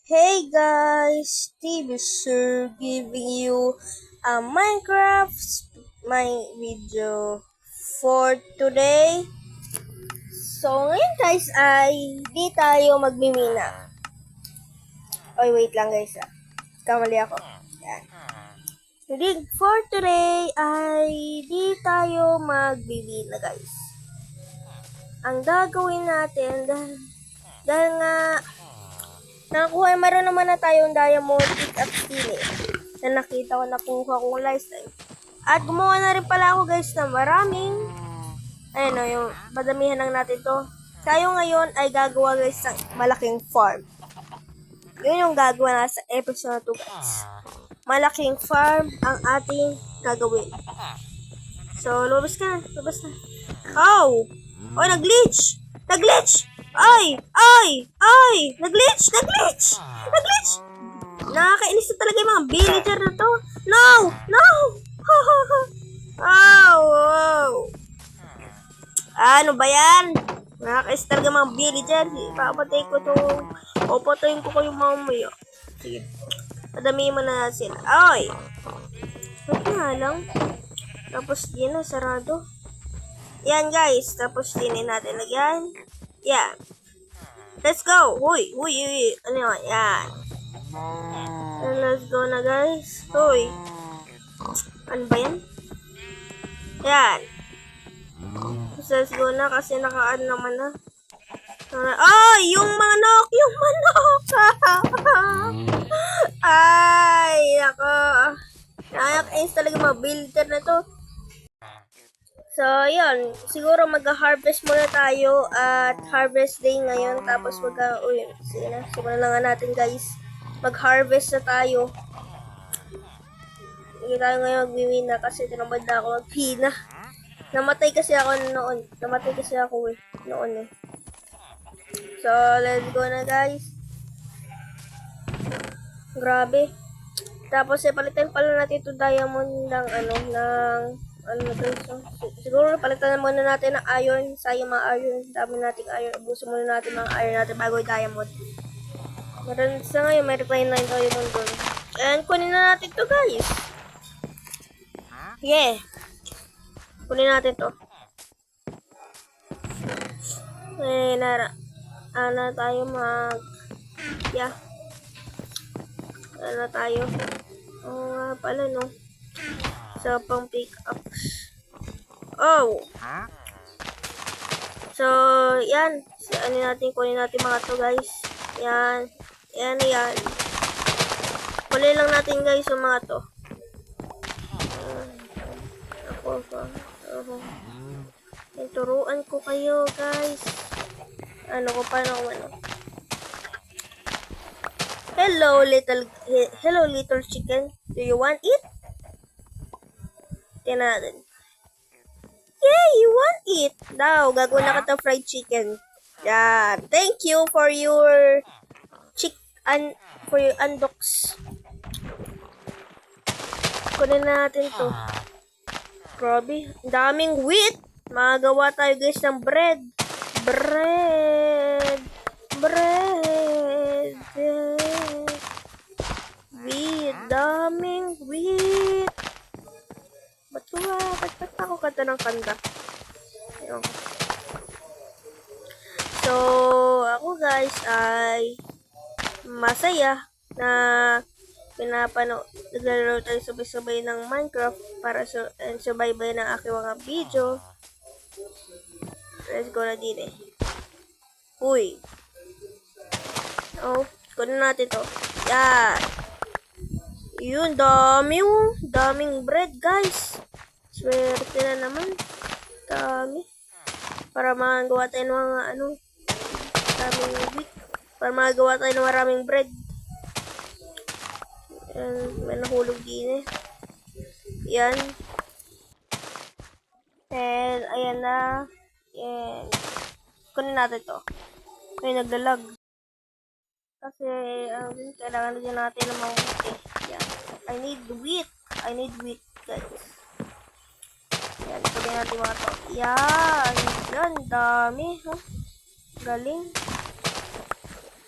Hey guys, TV Sir giving you a Minecraft my video for today. So ngayon guys ay di tayo magmimina. Oy wait lang guys kamali ako. Yan. Hindi, for today ay di tayo magbibina guys. Ang gagawin natin dahil nga meron naman na tayong diamond pick up steel na nakita ko nakuha kong lifestyle. At gumawa na rin pala ako guys na maraming, yung madamihan lang natin to. Tayo ngayon ay gagawa guys ng malaking farm. Yun yung gagawa na sa episode 2 guys. Malaking farm ang ating gagawin. So, lumabas ka na. Oh! Oh, nag-glitch! Ay! Nag-glitch! Nakakainis na talaga yung mga villager na to. No! Oh! Ano ba yan? Nakakainis talaga mga villager. Papatay ko to. Papatayin ko kayo mamaya. Sige. Padamihin mo na sila. Ay! Ba't nga lang? Tapos din na, sarado. Yan guys. Tapos din natin lagyan. Yan. Let's go! Huy! Ano yun? Yan. Let's go na guys. Huy! Ano ba yan? Yan. Let's go na kasi naka-add naman na. Ay! Yung manok! Ay! Nako! Nakakainis talaga mga builder na to. So, yun. Siguro mag-harvest muna tayo at harvest day ngayon. Tapos sige na. Simulan na nga natin guys. Mag-harvest na tayo. Hindi tayo ngayon mag-win na kasi tinamad na ako mag-pina. Namatay kasi ako noon. Noon eh. So, let's go na guys. Grabe. Tapos, palitan pala natin ito diamond ng siguro palitan muna natin ng iron. Sayang mga iron. Dami nating iron. Abuso muna natin mga iron natin bago yung diamond. Meron sa ngayon, may 29 diamond doon. And kunin na natin to guys. Yeah. Kunin natin to. Tayo yeah. Tayo. Oo nga pala no. Sa pang pick up. Oh. So, yan. Kunin natin mga to guys. Yan. Kunin lang natin guys yung mga to. Turuan ko kayo guys. Paano. Hello little chicken. Do you want it? Tingnan natin. Yeah, you want it. Daw, gagawin na kita fried chicken. Yeah, thank you for your unbox. Kunin natin to. Grabe, daming wheat. Magawa tayo guys ng bread. Wheat, daming wheat. Ba't ako kanta ng kanta? Ayun. So, ako guys ay masaya na naglalaro tayo sabay-sabay ng Minecraft para sabay-sabay ng aking mga video. Let's go na din eh. Uy. Oh, kunin natin to. Yan. Yun, daming bread guys. Swerte na naman. Dami. Para magawa tayo ng mga daming wheat. Para magawa tayo ng maraming bread. May nahulog din eh. Yan. And, ayan na. And, kunin natin to. May naglalag. Kasi, kailangan din natin ng mga wheat eh. Yan. I need wheat, guys. Yan, kunin natin mga to. Yan, dami. Huh? Galing.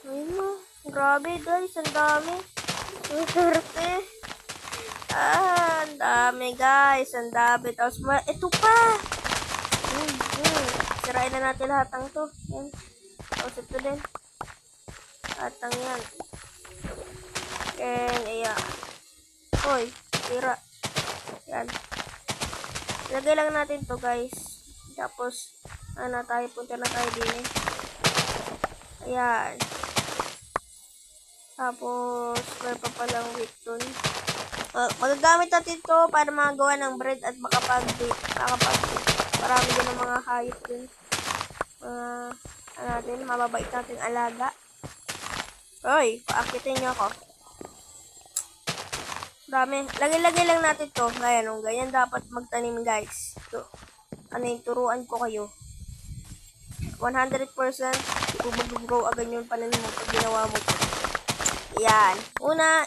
Ayun mo. Grabe guys, ang dami. Ang swerte. Ang dami guys, ang dami. Tapos ito pa. Sirain na natin lahat ng to. Yan. Tapos ito din. Lahat ng yan. And ayan. Hoy, tira. Yan. Lagay lang natin to guys. Tapos, punta na tayo din eh. Ayan. Tapos, may pa palang wheat dun. Magagamit natin to para magawa ng bread at makapag-bake. Marami din ng mga hayop din. Mababait natin alaga. Hoy, paakitin niyo ako. Dami. Lagay-lagay lang natin to. Ngayon, ganyan dapat magtanim guys. So, turuan ko kayo. 100% mag-grow agad yung pananim mo pag ginawa mo to. Yan. Una,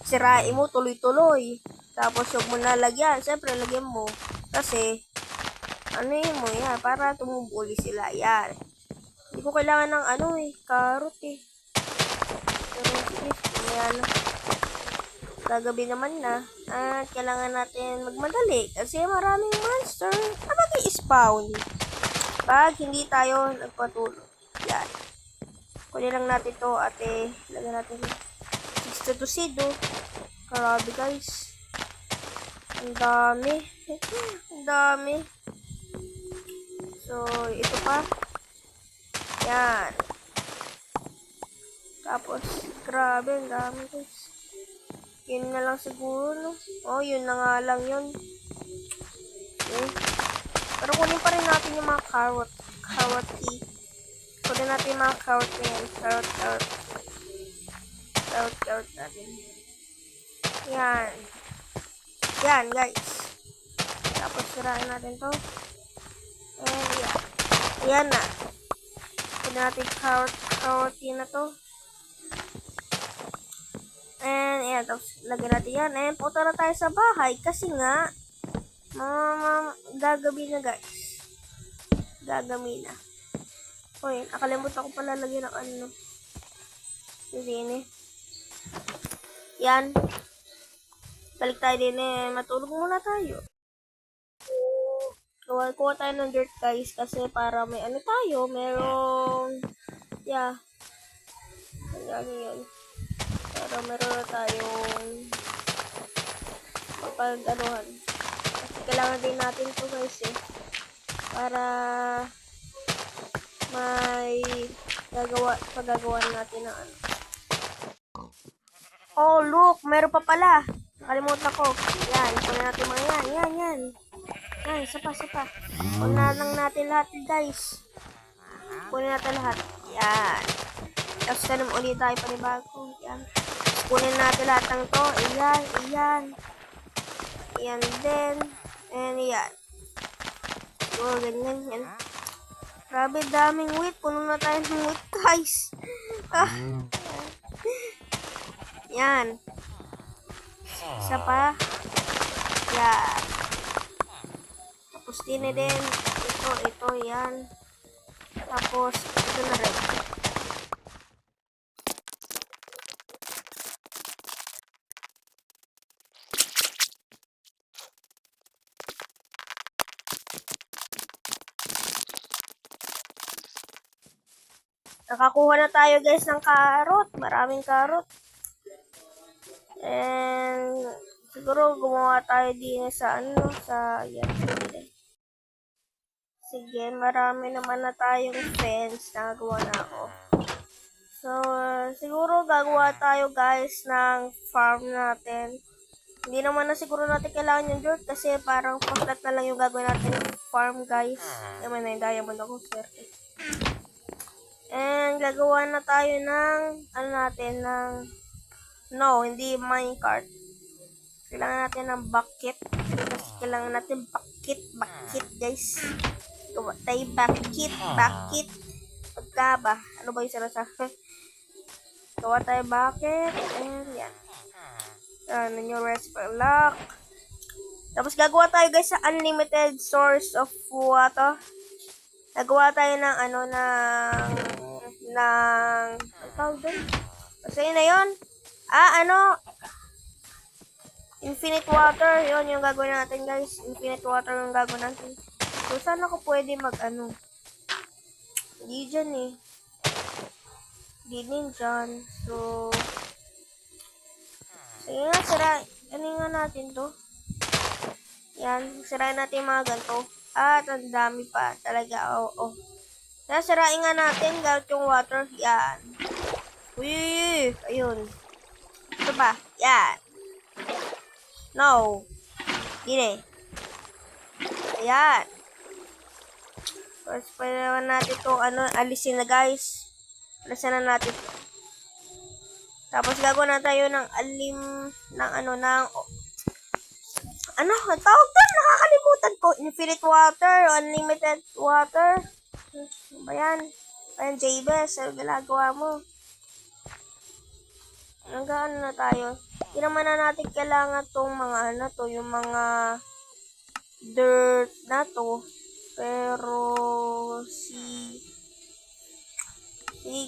sirain mo tuloy-tuloy. Tapos, huwag mo nalagyan. Siyempre, lagyan mo. Kasi, mo yan. Para tumubuli sila. Yan. Hindi ko kailangan ng carrot eh. Pero, sige. Yan. Gagabi naman na. At kailangan natin magmadali. Kasi maraming monster na mag-i-spawn. Pag hindi tayo nagpatuloy. Yan. Kunin lang natin to at lagyan natin 62 seed. Grabe guys. Ang dami. Ang dami. So, ito pa. Yan. Tapos, grabe. Ang dami guys. Yun na lang siguro, no? Oh, yun na nga lang yun. Okay. Pero kunin pa rin natin yung mga carrot. Carrot tea. Kunin natin yung mga carrot na yan. Carrot natin. Yan. Yan, guys. Tapos sirain natin to. And yan. Yan na. Kunin natin carrot tea na to. And yan. Tapos lagyan natin yan. And punta na tayo sa bahay. Kasi nga, gagabi na guys. Gagabi na. Uy, nakalimutan ko pala lagyan ng Sini. Yan. Balik tayo din matulog muna tayo. Kuha tayo ng dirt guys kasi para may tayo, merong yun. Para meron na tayong mapag-anuhan. Kasi kailangan din natin to guys para may pagagawa natin ng Oh, look, meron pa pala. Nakalimutan ko. Yan, kunin natin mga yan. Yan, isa pa. Kunin lang natin lahat, guys. Kunin natin lahat. Yan. Tapos tanong ulit tayo panibago. Yan. Kunin natin lahat ng to. Iyan. Yan din. And yan. So, ganyan. Yan. Grabe, daming wheat. Puno na tayo ng wheat, guys. Yan. Isa pa. Yan. Tapos din ito, yan. Tapos, ito na rin. Nakakuha na tayo guys ng carrot. Maraming carrot. And siguro gumawa tayo din sa yan. Sige, marami naman na tayong fence na gawa na ako. So, siguro gagawa tayo guys ng farm natin. Hindi naman na siguro natin kailangan yung dirt kasi parang flat na lang yung gagawin natin farm guys. Naman na yung diamond ako, swerte. And gagawa na tayo ng no, hindi minecart. Kailangan natin ng bucket. Kasi kailangan natin bucket guys. Gawa tayo bucket. Pagka ba? Ano ba yung sinasabi? Gawa tayo bucket. And yan. New recipe lock. Tapos gagawa tayo guys sa unlimited source of water. Gagawa tayo ng Sa'yo na yun? Infinite water. Yun yung gagawin natin, guys. Infinite water yung gagawin natin. So, saan ako pwede Hindi dyan eh. Hindi din dyan. So, sige nga, ano nga natin to? Yan, sirain natin yung mga ganito. At ang dami pa. Talaga, oo. Kaya sirain nga natin gamit yung water. Yan. Uy, ayun. Ito ba? Yan. No. Gini. Ayan. Tapos, pwede naman natin itong alisin na guys. Alisin na natin. Tapos, gagawin na tayo ng ang tawag doon? Nakakalimutan ko. Infinite water, unlimited water. Ano ba yan? Ayan, Jabez. Ano ginagawa mo? Hanggang na tayo. Hindi naman na natin kailangan tong mga yung mga dirt na to. Pero, sige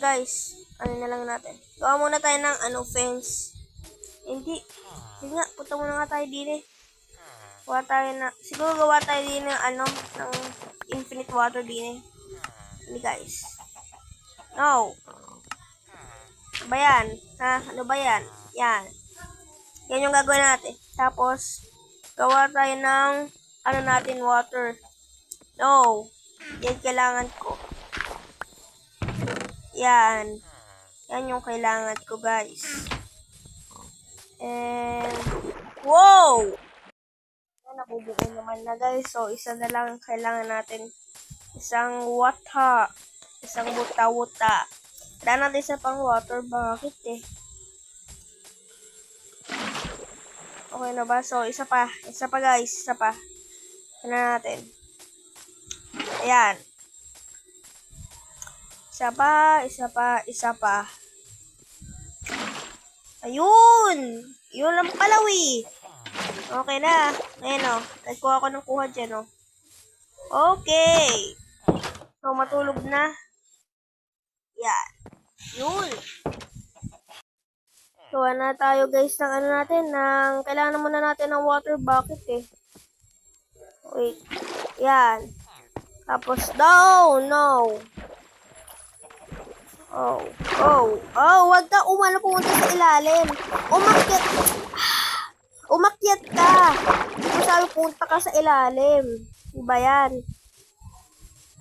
guys. Ano na lang natin. Gawa muna tayo ng fence. Hindi. Sige nga, punta muna nga tayo din eh. Siguro gawa tayo din ng infinite water din eh. Hindi guys. No. Ano ba yan? Ha? Ano ba yan? Yan. Yan yung gagawin natin. Tapos, gawa tayo ng water. No. Yan kailangan ko. Yan. Yan yung kailangan ko guys. And, wow! Nabubuo naman na guys. So, isa na lang kailangan natin. Isang wata. Isang wuta-wuta. Daan natin sa pang water. Bakit eh? Okay na ba? So, isa pa. Isa pa guys. Isa pa. Ano natin? Ayan. Isa pa. Isa pa. Isa pa. Ayun! Yun lang palawi. Okay na. Ayan o. Nagkuha ko ng kuha dyan o. Okay. So, matulog na. Yan. Yun. So, na tayo guys ng kailangan muna natin ng water bucket eh. Wait. Yan. Tapos, no. Wag ka pumunta sa ilalim. Umakyat ka. Kung sabi punta ka sa ilalim. Diba yan?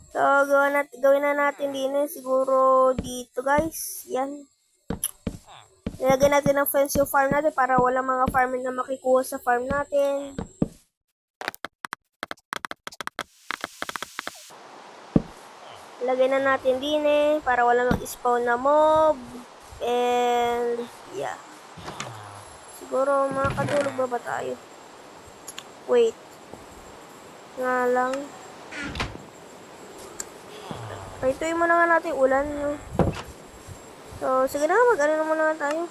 So, gawin na natin din siguro dito guys. Yan. Nilagay natin ng fence yung farm natin para wala mga farmer na makikuha sa farm natin. Lagay na natin din para wala mag-spawn na mob. And, yeah. Siguro makakatulog ba tayo? Wait. Nga lang. Paituin muna nga natin ulan. No? So, sige na, muna tayo.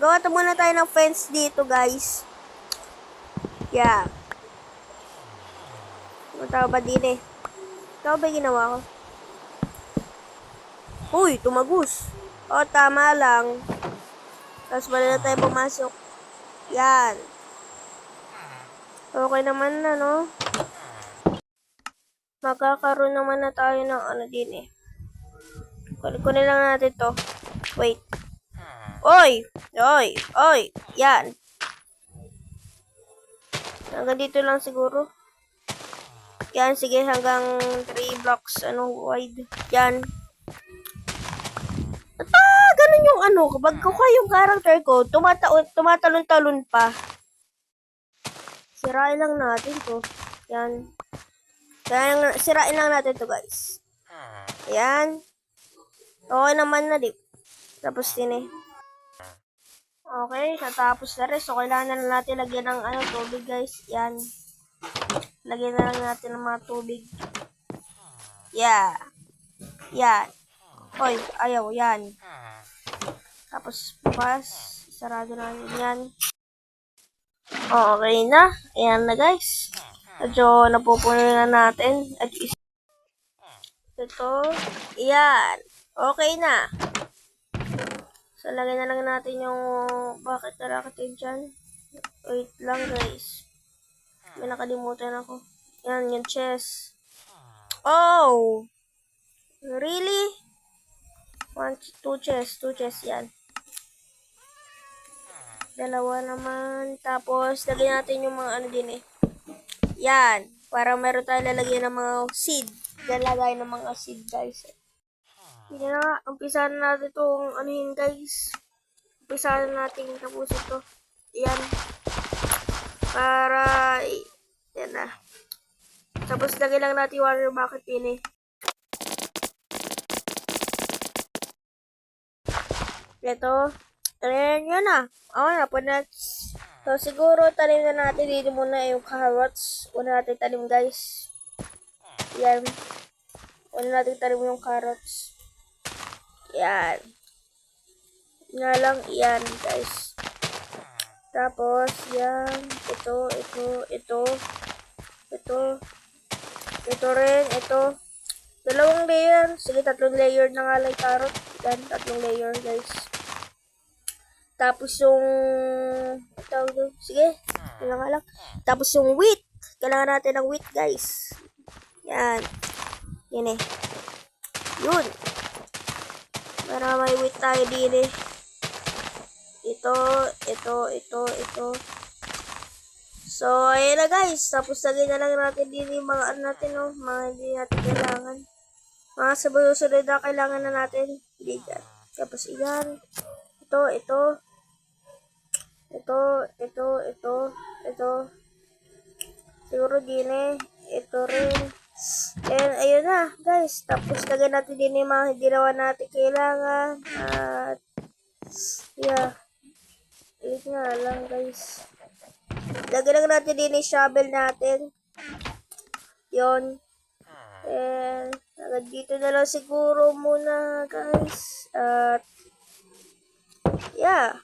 Gawa muna tayo ng fence dito, guys. Yeah. Matawa ba din Ikaw ba ginawa ko? Uy, tumagus. Tama lang. Tapos bala na tayo pumasok. Yan. Okay naman na, no? Magkakaroon naman na tayo ng din Kunin lang natin to. Wait. Oy! Yan. Hanggang dito lang siguro. Yan, sige, hanggang 3 blocks, wide. Yan. Ganun yung kapag kuha yung character ko, tumatalon-talon pa. Sirain lang natin to. Yan. Sirain lang natin to, guys. Yan. Okay naman na, tapos din Okay, natapos na rin. So, kailangan na natin lagyan ng tubig, guys. Yan. Lagyan na lang natin ng mga tubig. Yeah. Yan. Hoy, ayaw. Yan. Tapos, bukas. Sarado na yan. Okay na. Ayan na, guys. Medyo napupuno na natin. At ito. Yan. Okay na. So, lagay na lang natin yung bucket na rocket dyan. Wait lang, guys. May nakalimutan ako. Yan, yung chest. Oh! Really? 2 chests, 2 chests yan. Dalawa naman. Tapos, lagyan natin yung mga ano din eh. Yan. Para meron tayo lalagyan ng mga seed. Diyan lagay ng mga seed, guys. Hindi na, umpisahan na natin itong ano yun, guys. Umpisahan na natin tapos ito. Yan. Para, yan na. Tapos, lagay lang natin yung water bucket din eh. Ito. Tanim yun na. Okay na po na. So, siguro, tanim na natin dito muna yung carrots. Una natin tanim, guys. Yan. Una natin tanim yung carrots. Yan. Nga lang, yan, guys. Tapos, yan. Ito. Ito rin, ito. 2 layer. Sige, 3 layer na nga lang carrot. Yan, 3 layer, guys. Tapos yung sige, yun nga lang. Tapos yung wheat. Kailangan natin ng wheat, guys. Yan. Yan eh. Yun. Para may wheat tayo din eh. Ito. So, ayan na guys. Tapos lagay na lang natin din yung mga ano natin, no? Mga hindi natin kailangan. Mga sabay-sunod na kailangan na natin. Hindi dyan. Tapos iyan. Ito. Siguro din eh. Ito rin. And ayun na, guys. Tapos lagyan natin din yung mga hindi naman natin kailangan. At yeah. Ayun nga lang, guys. Lagyan lang natin din yung shovel natin. Yun. And agad dito na lang siguro muna, guys. At yeah.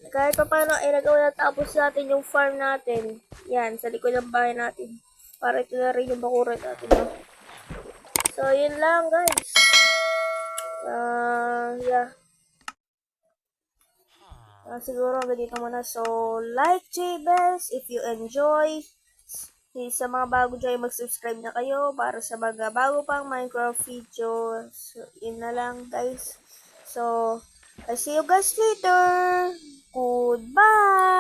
Kahit pa paano ay nagawa na tapos natin yung farm natin. Yan, sa likod ng bahay natin. Para ito na rin yung bakuran natin. No? So, yun lang guys. Yeah. Siguro hanggang dito muna. So, like J-Best if you enjoy. Sa mga bago dyan, mag-subscribe na kayo para sa mga bago pang Minecraft videos. So, yun na lang guys. So, I'll see you guys later. Goodbye!